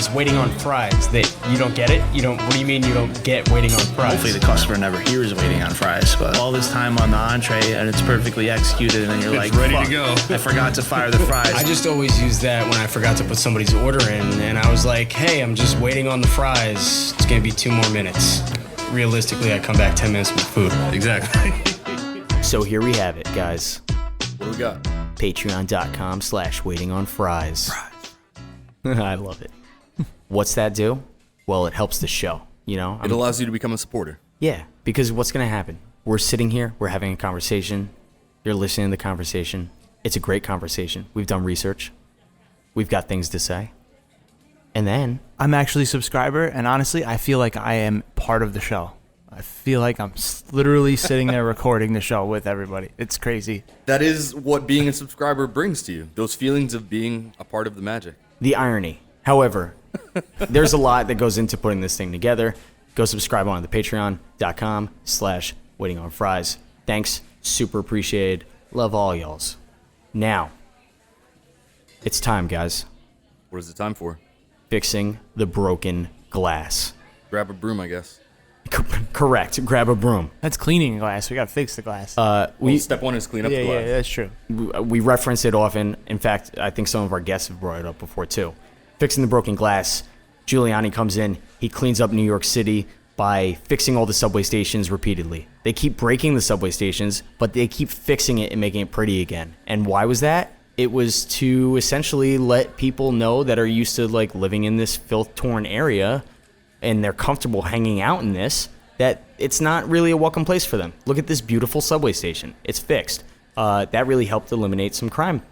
is waiting on fries. That you don't get it? What do you mean you don't get waiting on fries? Hopefully the customer never hears waiting on fries, but all this time on the entree and it's perfectly executed and you're like, ready to go. I forgot to fire the fries. I just always use that when I forgot to put somebody's order in, and I was like, hey, I'm just waiting on the fries. It's gonna be 2 more minutes. Realistically, I come back 10 minutes with food. Exactly. So here we have it, guys. What do we got? Patreon.com/waitingonfries. I love it. What's that do? Well, it helps the show, It allows you to become a supporter. Yeah, because what's going to happen? We're sitting here, we're having a conversation. You're listening to the conversation. It's a great conversation. We've done research. We've got things to say. And then I'm actually a subscriber, and honestly, I feel like I am part of the show. I feel like I'm literally sitting there recording the show with everybody. It's crazy. That is what being a subscriber brings to you. Those feelings of being a part of the magic. the irony. However, there's a lot that goes into putting this thing together. Go subscribe on the patreon.com/waitingonfries. Thanks. Super appreciated. Love all y'alls. Now, it's time, guys. What is it time for? Fixing the broken glass. Grab a broom, I guess. Correct. Grab a broom. That's cleaning glass. We got to fix the glass. Well, step one is clean up the glass. Yeah, that's true. We reference it often. In fact, I think some of our guests have brought it up before too. Fixing the broken glass. Giuliani comes in. He cleans up New York City by fixing all the subway stations repeatedly. They keep breaking the subway stations, but they keep fixing it and making it pretty again. And why was that? It was to essentially let people know that are used to like living in this filth-torn area and they're comfortable hanging out in this, that it's not really a welcome place for them. Look at this beautiful subway station. It's fixed. That really helped eliminate some crime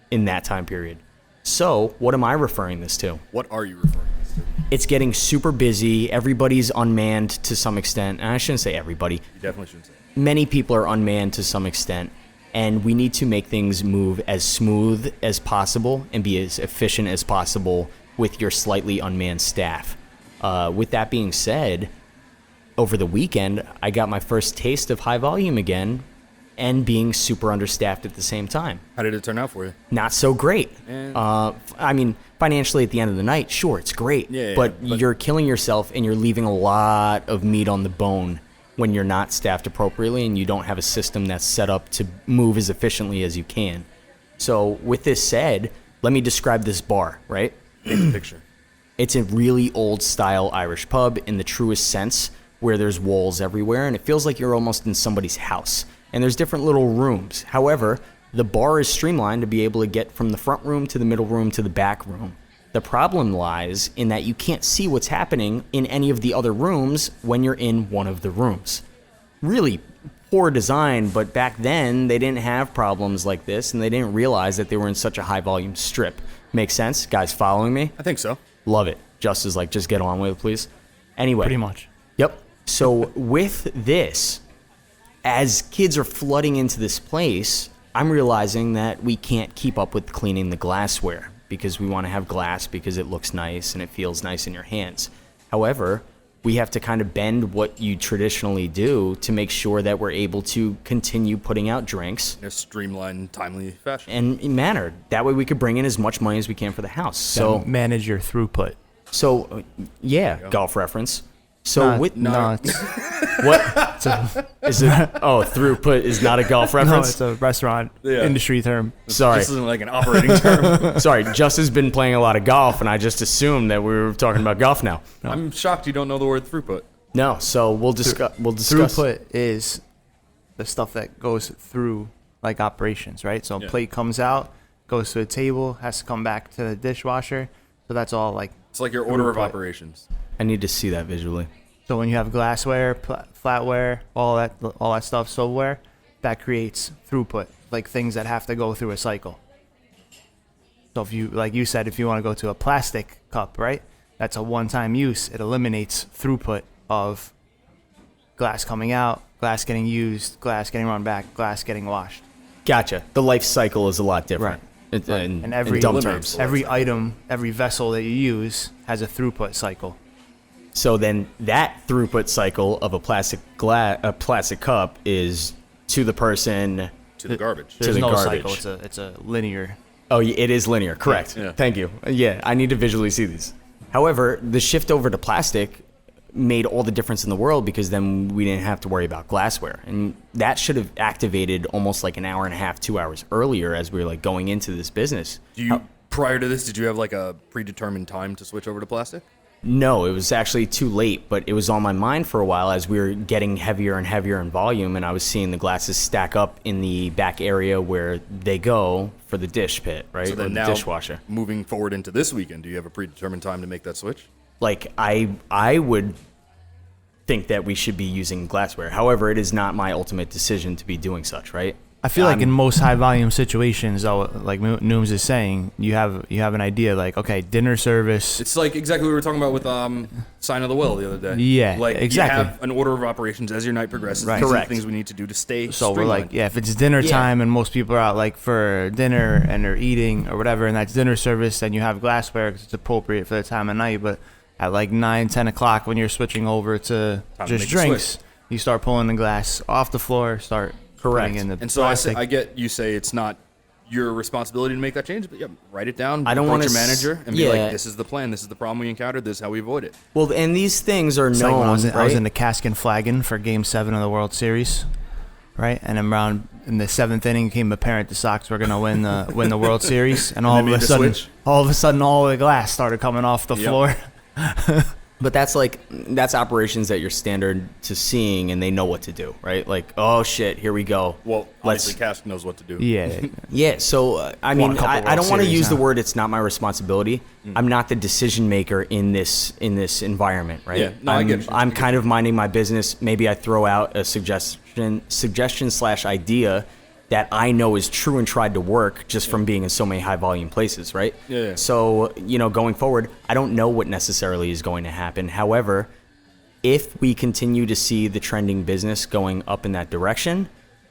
in that time period. So what am I referring this to? What are you referring this to? It's getting super busy. Everybody's unmanned to some extent. And I shouldn't say everybody. You definitely shouldn't say. Many people are unmanned to some extent. And we need to make things move as smooth as possible and be as efficient as possible with your slightly unmanned staff. With that being said, over the weekend, I got my first taste of high volume again and being super understaffed at the same time. How did it turn out for you? Not so great. I mean, financially at the end of the night, sure, it's great. But you're killing yourself and you're leaving a lot of meat on the bone when you're not staffed appropriately and you don't have a system that's set up to move as efficiently as you can. So with this said, let me describe this bar, right? Paint the picture. It's a really old style Irish pub in the truest sense, where there's walls everywhere and it feels like you're almost in somebody's house. And there's different little rooms. However, the bar is streamlined to be able to get from the front room to the middle room to the back room. The problem lies in that you can't see what's happening in any of the other rooms when you're in one of the rooms. Really poor design, but back then they didn't have problems like this and they didn't realize that they were in such a high volume strip. Make sense? Guys following me? I think so. Love it. Just is like, just get on with it, please. Anyway. Pretty much. Yep. So with this, as kids are flooding into this place, I'm realizing that we can't keep up with cleaning the glassware because we want to have glass because it looks nice and it feels nice in your hands. However, we have to kind of bend what you traditionally do to make sure that we're able to continue putting out drinks In a streamlined, timely fashion. and in manner. That way we could bring in as much money as we can for the house. So, manage your throughput. Golf reference. So Not- with no, it's, what is it? Oh, throughput is not a golf no, reference. it's a restaurant Yeah. industry term. Sorry, This isn't like an operating term. sorry. Just has been playing a lot of golf, and I just assumed that we were talking about golf now. I'm shocked you don't know the word throughput. No, so we'll discuss. We'll discuss. Throughput is the stuff that goes through like operations, right? So a Yeah. plate comes out, goes to a table, has to come back to the dishwasher. So that's all like. It's like your order of Throughput. operations. I need to see that visually. So when you have glassware, flatware, all that stuff, silverware, that creates throughput, like things that have to go through a cycle. So if you, like you said, if you want to go to a plastic cup, right? That's a one-time use. It eliminates throughput of glass coming out, glass getting used, glass getting run back, glass getting washed. Gotcha. The life cycle is a lot different. Right. In And every dumb eliminates terms. the life every cycle. item, every vessel that you use has a throughput cycle. So then that throughput cycle of a plastic cup is to the person. To the garbage. To There's the no garbage. cycle. It's a linear. Oh, it is linear. Correct. Yeah. Thank you. Yeah, I need to visually see these. However, the shift over to plastic made all the difference in the world because then we didn't have to worry about glassware. And that should have activated almost like an hour and a half, 2 hours earlier as we were like going into this business. Prior to this, did you have like a predetermined time to switch over to plastic? No, it was actually too late, but it was on my mind for a while as we were getting heavier and heavier in volume, and I was seeing the glasses stack up in the back area where they go for the dish pit, right? So then or the now, dishwasher. moving forward into this weekend, do you have a predetermined time to make that switch? Like, I would think that we should be using glassware. However, it is not my ultimate decision to be doing such, right? I feel like in most high volume situations, though, like Noomz is saying, you have an idea like, okay, dinner service. It's like exactly what we were talking about with Sign of the Well the other day. Yeah, like exactly. You have an order of operations as your night progresses. Right. These are the Correct. things we need to do to stay So we're streamlined. like, yeah, if it's dinner time and most people are out like for dinner and they're eating or whatever, and that's dinner service, then you have glassware because it's appropriate for the time of night. But at like 9, 10 o'clock when you're switching over to Time to just make the drinks, switch. you start pulling the glass off the floor, start Correct. putting in the And so plastic. I get you say it's not your responsibility to make that change, but yeah, write it down. I don't approach wanna your manager and be yeah. like, "This is the plan. This is the problem we encountered. This is how we avoid it." Well, and these things are It's known, like when I was right? in the cask and flagon for Game 7 of the World Series, right? And then around in the 7th inning, it became apparent the Sox were going to win the World Series, and all they of made a the sudden, switch? all the glass started coming off the Yep. floor. But that's operations that you're standard to seeing, and they know what to do, right? Like, oh shit, here we go. Well, Let's- obviously, Cask knows what to do. Yeah, Yeah, so I Won mean, a couple I World don't want to Series, use the huh? word. It's not my responsibility. I'm not the decision maker in this environment, right? Yeah, no, I get you. I'm kind of minding my business. Maybe I throw out a suggestion/idea that I know is true and tried to work just from being in so many high volume places, right? Yeah. So going forward, I don't know what necessarily is going to happen. However, if we continue to see the trending business going up in that direction,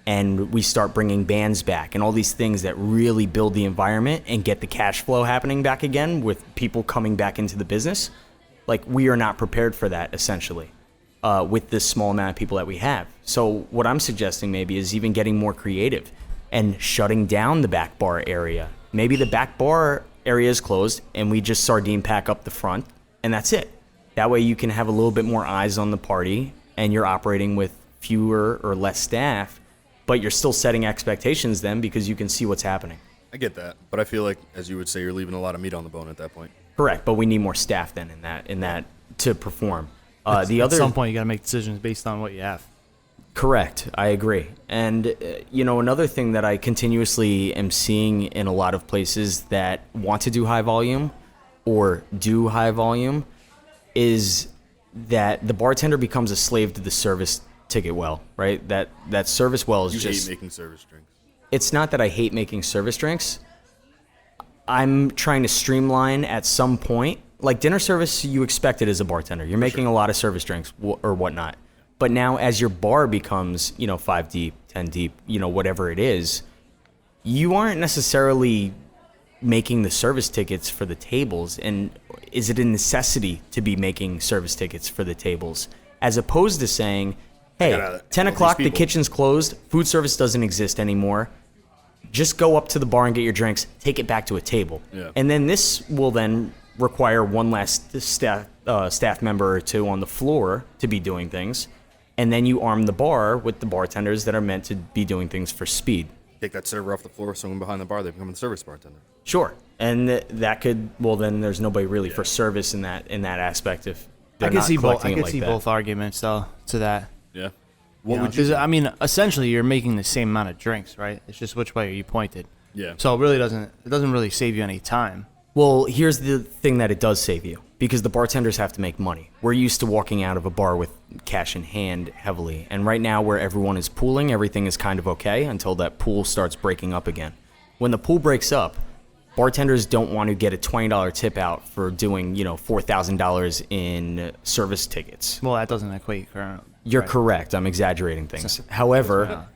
and we start bringing bands back and all these things that really build the environment and get the cash flow happening back again with people coming back into the business, like we are not prepared for that essentially with this small amount of people that we have. So what I'm suggesting maybe is even getting more creative and shutting down the back bar area. Maybe the back bar area is closed and we just sardine pack up the front and that's it. That way you can have a little bit more eyes on the party and you're operating with fewer or less staff, but you're still setting expectations then because you can see what's happening. I get that, but I feel like, as you would say, you're leaving a lot of meat on the bone at that point. Correct, but we need more staff then in that to perform. at some point you got to make decisions based on what you have. Correct, I agree. And another thing that I continuously am seeing in a lot of places that want to do high volume or do high volume is that the bartender becomes a slave to the service ticket well, right? That service well is You just hate making service drinks. It's not that I hate making service drinks. I'm trying to streamline at some point. Like dinner service, you expect it as a bartender. You're making a lot of service drinks or whatnot. But now as your bar becomes, 5 deep, 10 deep, whatever it is, you aren't necessarily making the service tickets for the tables. And is it a necessity to be making service tickets for the tables? As opposed to saying, hey, gotta 10 help o'clock, these the people. kitchen's closed, food service doesn't exist anymore. Just go up to the bar and get your drinks, take it back to a table. Yeah. And then this will then require one last staff member or two on the floor to be doing things. And then you arm the bar with the bartenders that are meant to be doing things for speed. Take that server off the floor, someone behind the bar, they become the service bartender. Sure. And that could, well, then there's nobody really for service in that aspect if I they're can not see both. collecting I it can like see that. both arguments though to that. Yeah. What You know, would you 'cause, do? I mean, essentially, you're making the same amount of drinks, right? It's just which way you pointed. Yeah. So it doesn't really save you any time. Well, here's the thing that it does save you, because the bartenders have to make money. We're used to walking out of a bar with cash in hand heavily, and right now where everyone is pooling, everything is kind of okay until that pool starts breaking up again. When the pool breaks up, bartenders don't want to get a $20 tip out for doing, $4,000 in service tickets. Well, that doesn't equate currently. You're correct. I'm exaggerating things. However,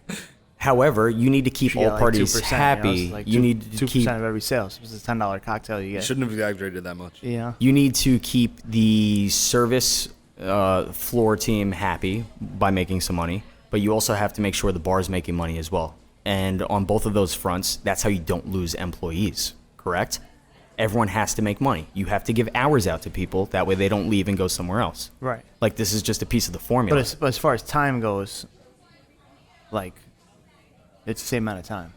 you need to keep all parties happy. You need to 2% keep of every sale. So it's a $10 cocktail you You get. shouldn't have exaggerated that much. Yeah. You need to keep the service floor team happy by making some money, but you also have to make sure the bar's making money as well. And on both of those fronts, that's how you don't lose employees, correct? everyone has to make money. You have to give hours out to people. That way they don't leave and go somewhere else. Right. Like, this is just a piece of the formula. But as far as time goes, like, it's the same amount of time.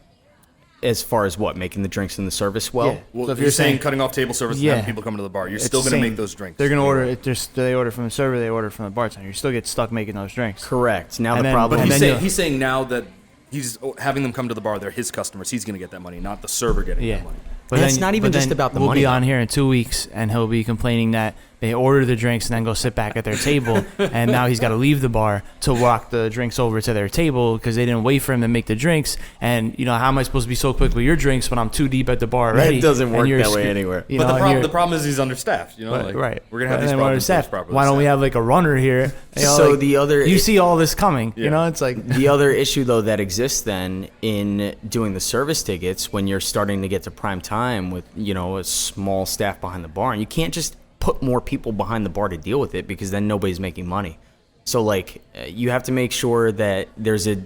As far as what? Making the drinks in the service well? Yeah. Well, So if you're you're saying saying- cutting off table service and Yeah. having people come to the bar. You're It's still the going to same. make those drinks. They're going to order it. They order from the server, they order from the bartender. You still get stuck making those drinks. Correct. Now And the then- problem and But then he's saying now that he's having them come to the bar, they're his customers. He's going to get that money, not the server getting Yeah. that money. But That's not even but just about the we'll money, be on though. here in 2 weeks, and he'll be complaining that they order the drinks and then go sit back at their table, and now he's got to leave the bar to walk the drinks over to their table because they didn't wait for him to make the drinks. And, you know, how am I supposed to be so quick with your drinks when I'm too deep at the bar already? It doesn't and work you're that way sc- anywhere. You But know, and you're- the problem is he's understaffed. You know, But- like, right. we're going to have these And we're problems. understaffed. properly Why don't we staffed. have like a runner here? You know, So like, the other- you see all this coming. Yeah. You know, it's like The other issue, though, that exists then in doing the service tickets when you're starting to get to prime time with, you know, a small staff behind the bar, and you can't just put more people behind the bar to deal with it because then nobody's making money. So, like, you have to make sure that there's a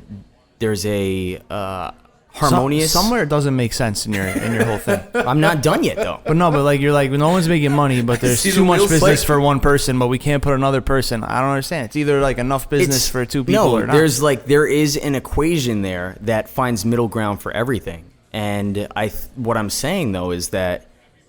harmonious. somewhere it doesn't make sense in your whole thing. I'm not done yet, though. But no, but like you're like no one's making money, but there's See the too much wheels business slip. for one person, but we can't put another person. I don't understand. It's either like enough business for two people no, or not. there is an equation there that finds middle ground for everything. And what I'm saying though is that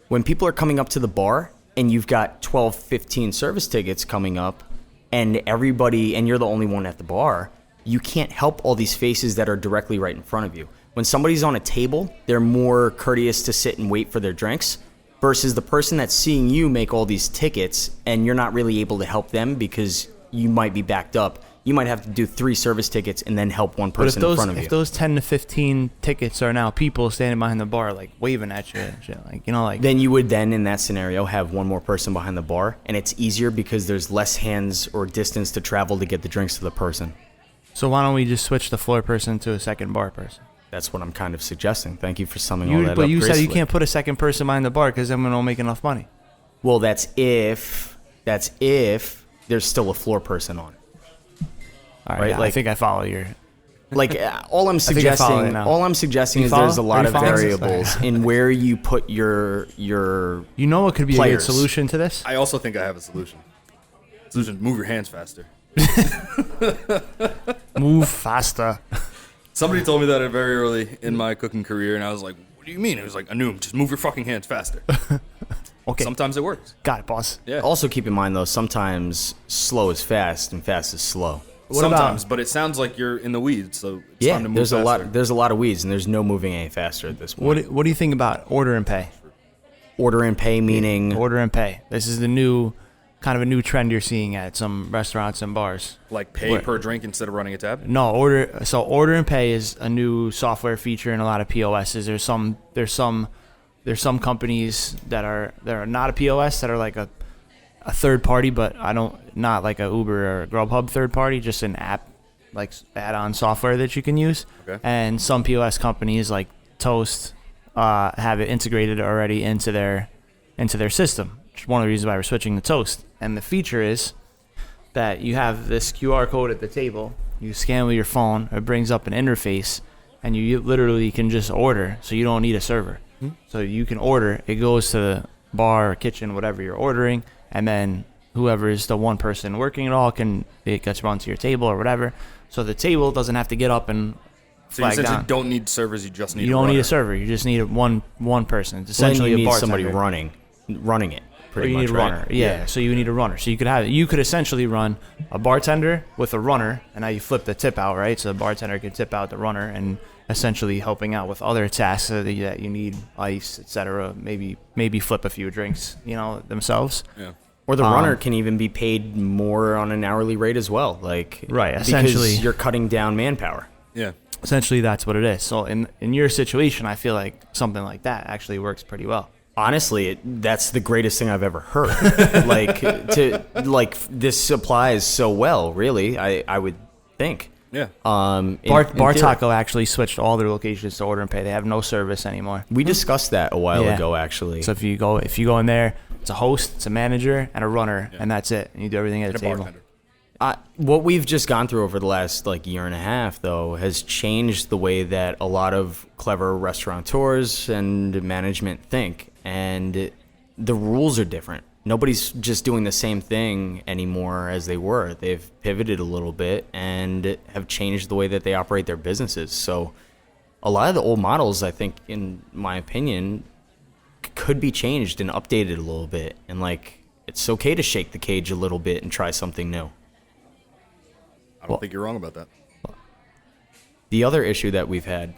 when people are coming up to the bar and you've got 12, 15 service tickets coming up and you're the only one at the bar, you can't help all these faces that are directly right in front of you. When somebody's on a table, they're more courteous to sit and wait for their drinks versus the person that's seeing you make all these tickets and you're not really able to help them because you might be backed up. You might have to do 3 service tickets and then help one but if person in front of if you. those 10 to 15 tickets are now people standing behind the bar like waving at you and shit, like you know, like Then you would then, in that scenario, have one more person behind the bar, and it's easier because there's less hands or distance to travel to get the drinks to the person. so why don't we just switch the floor person to a second bar person? That's what I'm kind of suggesting. Thank you for summing all that up. But you said you gracefully. can't put a second person behind the bar because then we don't make enough money. Well, that's if there's still a floor person on. All Right, right, yeah, I like- think I follow your. Like all I'm think I follow it suggesting, now. all I'm suggesting You is follow? there's a lot Are of you following? variables in where you put your. You know what could be a Players. good solution to this? I also think I have a solution. Solution: move your hands faster. Move faster. Somebody told me that very early in my cooking career, and I was like, "What do you mean?" It was like, "Noom, just move your fucking hands faster." Okay, Sometimes it works. got it, boss. Yeah. Also, keep in mind though, sometimes slow is fast and fast is slow. What about- Sometimes, but it sounds like you're in the weeds, so it's Yeah, time to move there's faster. there's a lot of weeds, and there's no moving any faster at this point. What do you think about order and pay? Order and pay meaning Order and pay. This is the new kind of a new trend you're seeing at some restaurants and bars. Like pay What? per drink instead of running a tab. No, order and pay is a new software feature in a lot of POSs. There's some companies that are not a POS that are like a third party, but not like a Uber or a Grubhub third party, just an app like add-on software that you can use. Okay. And some POS companies like Toast have it integrated already into their system. Which is one of the reasons why we're switching to Toast. And the feature is that you have this QR code at the table. You scan with your phone. It brings up an interface, and you literally can just order. So you don't need a server. So you can order. It goes to the bar, or kitchen, whatever you're ordering, and then whoever is the one person working it all it gets run to your table or whatever. So the table doesn't have to get up and So you flag essentially down. don't need servers. You just need. You don't need runner. a server. You just need one person. It's then essentially you a need bartender. somebody running it. Or Pretty you much, need a right? runner. Yeah, so you need a runner. So you could essentially run a bartender with a runner, and now you flip the tip out, right? So the bartender can tip out the runner and essentially helping out with other tasks that you need, ice, etc. Maybe flip a few drinks, themselves. Yeah. Or the runner can even be paid more on an hourly rate as well. Like Right, essentially. because you're cutting down manpower. Yeah. Essentially, that's what it is. So in your situation, I feel like something like that actually works pretty well. Honestly, that's the greatest thing I've ever heard. This applies so well. Really, I would think. Yeah. In Bar theory. Taco actually switched all their locations to order and pay. They have no service anymore. We discussed that a while Yeah. ago, actually. So if you go in there, it's a host, it's a manager, and a runner, and that's it. And you do everything at And the a table. bartender. What we've just gone through over the last like year and a half, though, has changed the way that a lot of clever restaurateurs and management think, and the rules are different. Nobody's just doing the same thing anymore as they were. They've pivoted a little bit and have changed the way that they operate their businesses. So a lot of the old models, I think, in my opinion, could be changed and updated a little bit. And like, it's okay to shake the cage a little bit and try something new. I don't think you're wrong about that. The other issue that we've had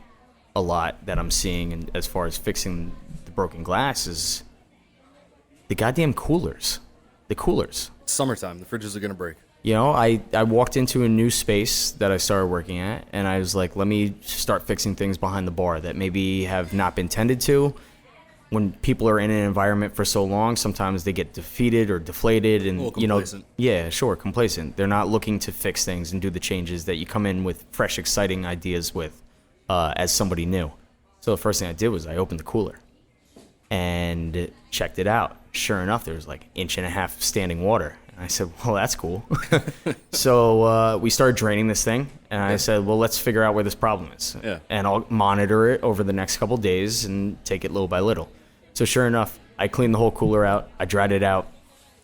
a lot that I'm seeing, and as far as fixing the broken glass, is the goddamn coolers. The coolers. It's summertime. The fridges are going to break. You know, I walked into a new space that I started working at, and I was like, let me start fixing things behind the bar that maybe have not been tended to. When people are in an environment for so long, sometimes they get defeated or deflated, and complacent. Yeah, sure, complacent. They're not looking to fix things and do the changes that you come in with fresh, exciting ideas with as somebody new. So the first thing I did was I opened the cooler and checked it out. Sure enough, there was like 1.5 inches standing water. And I said, well, that's cool. So we started draining this thing, and I said, well, let's figure out where this problem is. Yeah. And I'll monitor it over the next couple days and take it little by little. So sure enough, I cleaned the whole cooler out. I dried it out.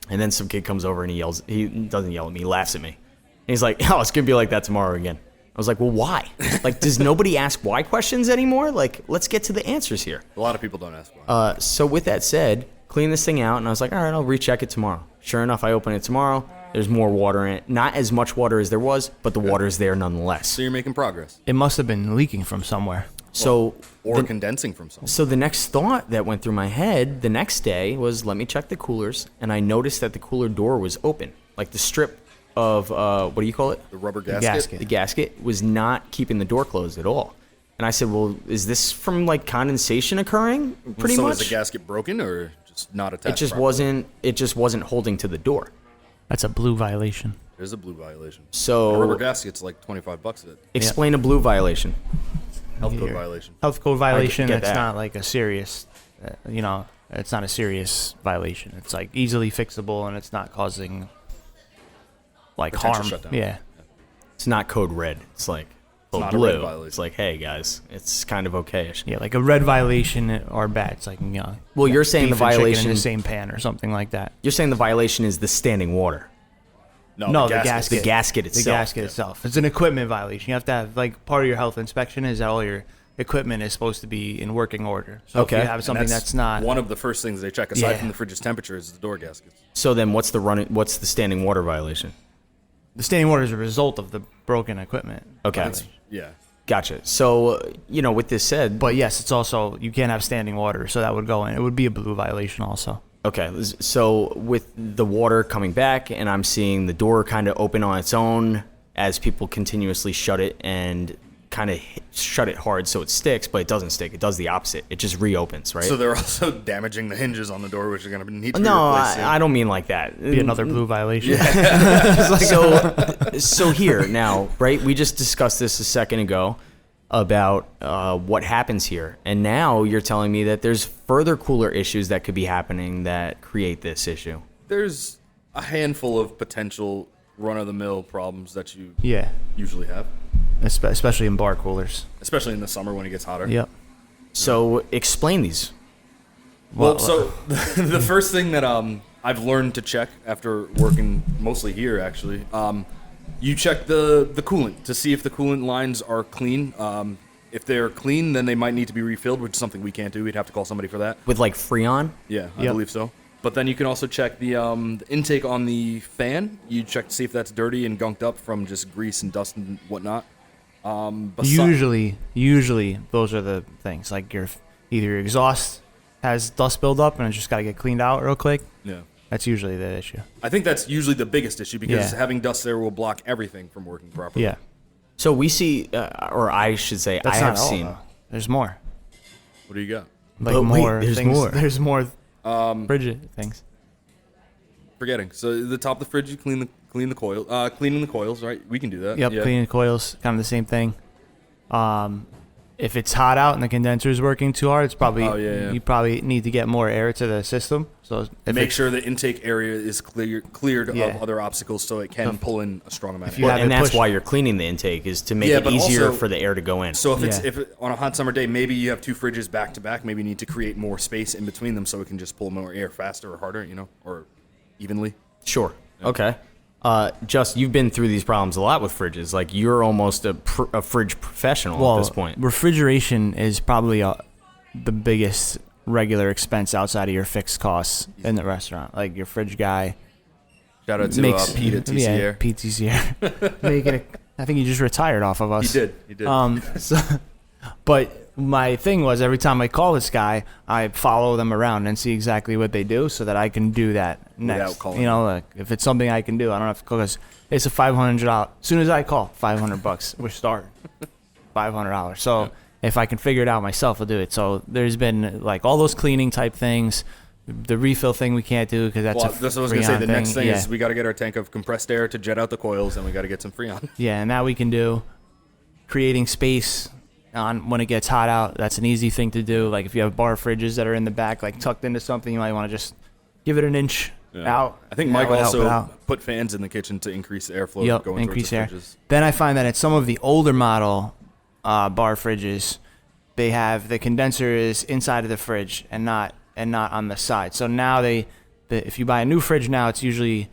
And then some kid comes over and he doesn't yell at me, he laughs at me. And he's like, oh, it's going to be like that tomorrow again. I was like, well, why? Like, does nobody ask why questions anymore? Like, let's get to the answers here. A lot of people don't ask why. So with that said, clean this thing out, and I was like, all right, I'll recheck it tomorrow. Sure enough, I open it tomorrow. There's more water in it. Not as much water as there was, but the water's there nonetheless. So you're making progress. It must have been leaking from somewhere. So Or condensing from something. So the next thought that went through my head the next day was, let me check the coolers, and I noticed that the cooler door was open. Like the strip of, what do you call it? The rubber The gasket. The gasket was not keeping the door closed at all. And I said, well, is this from like condensation occurring pretty so much? is the gasket broken or just not attached? It just wasn't holding to the door. That's a blue violation. There's a blue violation. So A rubber gasket's like $25 a explain a blue violation. health code Here. violation. Health code violation. get It's that. not like a serious, it's not a serious violation. It's like easily fixable, and it's not causing like Potential harm. shutdown. Yeah. It's not code red. It's like not a blue. red violation. It's like, hey guys, it's kind of okay-ish. Yeah, like a red violation or bad. It's like, Well, you're saying the beef and chicken in violation. the same pan or something like that. You're saying the violation is the standing water. No, the gasket. The gasket itself. The gasket itself. It's an equipment violation. You have to have, like, part of your health inspection is that all your equipment is supposed to be in working order. So Okay. if you have And something that's not, one of the first things they check, aside Yeah. from the fridge's temperature, is the door gaskets. So then, what's the standing water violation? the standing water is a result of the broken equipment. Okay, It's- yeah. gotcha. So with this said, But yes, it's also, you can't have standing water, so that would go in. It would be a blue violation also. okay, so with the water coming back, and I'm seeing the door kind of open on its own as people continuously shut it and kind of shut it hard so it sticks, but it doesn't stick. It does the opposit. It just reopens, right? So they're also damaging the hinges on the door, which are going to need to be no, replaced soon. I don't mean like that. Be another blue violation. So here now, right? We just discussed this a second ago about what happens here, and now you're telling me that there's further cooler issues that could be happening that create this issue. There's a handful of potential run-of-the-mill problems that you Yeah, usually have, especially in bar coolers. especially in the summer when it gets hotter. Yep. So explain these. Well, so the first thing that I've learned to check after working mostly here, actually, you check the coolant to see if the coolant lines are clean. If they're clean, then they might need to be refilled, which is something we can't do. We'd have to call somebody for that. With like Freon? Yeah, I Yep. believe so. But then you can also check the intake on the fan. You check to see if that's dirty and gunked up from just grease and dust and whatnot. Usually those are the things. Like either your exhaust has dust buildup and it's just got to get cleaned out real quick. Yeah. That's usually the issue. I think that's usually the biggest issue because Yeah. having dust there will block everything from working properly. Yeah. So we see, or I should say, That's I not have all, seen. though. There's more. What do you got? Like But wait, more there's things. more. There's more frigid things. Forgetting. So the top of the fridge, you clean the coil. Cleaning the coils, right? We can do that. Yep, Yeah. cleaning the coils, kind of the same thing. if it's hot out and the condenser is working too hard, it's probably you probably need to get more air to the system. So make sure the intake area is cleared of other obstacles so it can pull in a strong amount of air. And that's why you're cleaning the intake, is to make it easier also, for the air to go in. So if on a hot summer day, maybe you have 2 fridges back to back, maybe you need to create more space in between them so it can just pull more air faster or harder, or evenly. Sure. Yeah. Okay. Just, you've been through these problems a lot with fridges. Like, you're almost a fridge professional at this point. Refrigeration is probably the biggest regular expense outside of your fixed costs in the restaurant. Like, your fridge guy. Shout out to Pete at TC Air. Pete TC Air. I think he just retired off of us. He did. But my thing was, every time I call this guy, I follow them around and see exactly what they do so that I can do that next. Without calling. Like, if it's something I can do, I don't have to call, because it's a $500. As soon as I call, $500. We're starting. $500. So if I can figure it out myself, I'll do it. So there's been like all those cleaning type things. The refill thing we can't do because that's that's what I was going to say. The next thing is we got to get our tank of compressed air to jet out the coils, and we got to get some Freon. Yeah, and that we can do. Creating space on when it gets hot out, that's an easy thing to do. Like if you have bar fridges that are in the back, like tucked into something, you might want to just give it an inch out. I think Mike also put fans in the kitchen to increase the airflow going increase towards the air. fridges. Then I find that at some of the older model bar fridges, they have the condenser is inside of the fridge and not on the side. So now if you buy a new fridge now, it's usually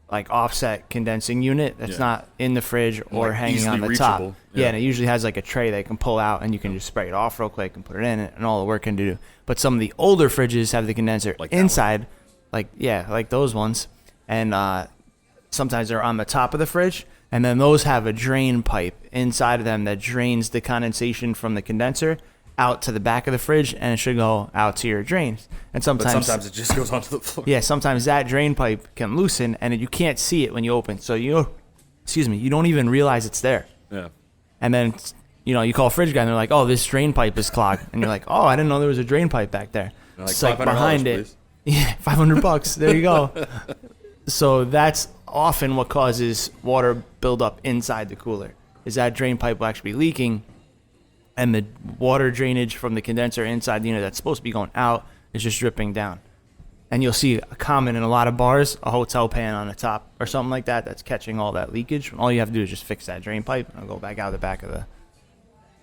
like offset condensing unit that's not in the fridge or like hanging on the top. Yeah, and it usually has like a tray they can pull out and you can just spray it off real quick and put it in and all the work can do. But some of the older fridges have the condenser like inside, like those ones. And sometimes they're on the top of the fridge, and then those have a drain pipe inside of them that drains the condensation from the condenser out to the back of the fridge, and it should go out to your drains. And sometimes it just goes onto the floor. Yeah, sometimes that drain pipe can loosen, and you can't see it when you open. So you don't even realize it's there. Yeah. And then you call a fridge guy, and they're like, "Oh, this drain pipe is clogged," and you're like, "Oh, I didn't know there was a drain pipe back there." Like, it's like behind it. Yeah, $500. There you go. So that's often what causes water buildup inside the cooler. Is that drain pipe will actually be leaking, and the water drainage from the condenser inside the unit that's supposed to be going out is just dripping down. And you'll see a common in a lot of bars, a hotel pan on the top or something like that that's catching all that leakage. All you have to do is just fix that drain pipe, and it'll go back out the back of the...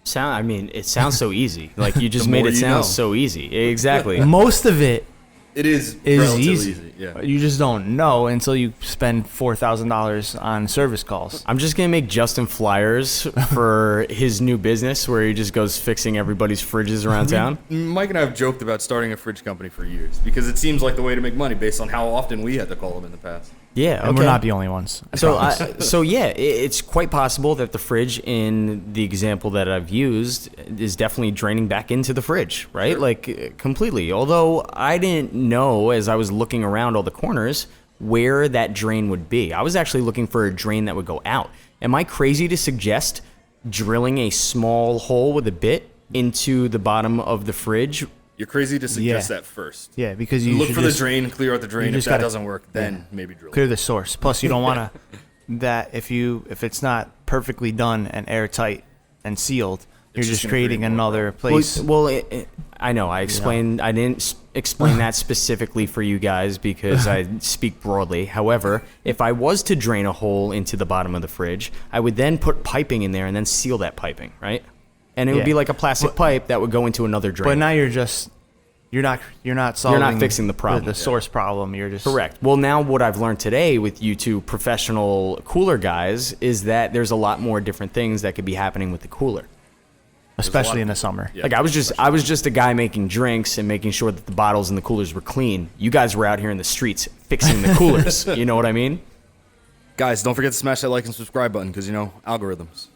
It sounds so easy. Like, you just made it sound so easy. Exactly. Most of it is easy. Yeah. You just don't know until you spend $4,000 on service calls. I'm just going to make Justin flyers for his new business where he just goes fixing everybody's fridges around town. Mike and I have joked about starting a fridge company for years because it seems like the way to make money based on how often we had to call them in the past. Yeah, okay. And we're not the only ones. It's quite possible that the fridge in the example that I've used is definitely draining back into the fridge, right? Sure. Like, completely. Although I didn't know, as I was looking around all the corners, where that drain would be. I was actually looking for a drain that would go out. Am I crazy to suggest drilling a small hole with a bit into the bottom of the fridge? You're crazy to suggest that first. Yeah, because you look for the drain, clear out the drain. If that doesn't work, then maybe drill. Clear the source. Plus, you don't want to if it's not perfectly done and airtight and sealed, you're just creating another place. I know. I explained. I didn't explain that specifically for you guys because I speak broadly. However, if I was to drain a hole into the bottom of the fridge, I would then put piping in there and then seal that piping, right? And it would be like a plastic pipe that would go into another drain. But now you're not solving. You're not fixing the problem. The source problem. You're just correct. Well, now what I've learned today with you two professional cooler guys is that there's a lot more different things that could be happening with the cooler, especially in the summer. Yeah, like I was just a guy making drinks and making sure that the bottles and the coolers were clean. You guys were out here in the streets fixing the coolers. You know what I mean? Guys, don't forget to smash that like and subscribe button because algorithms.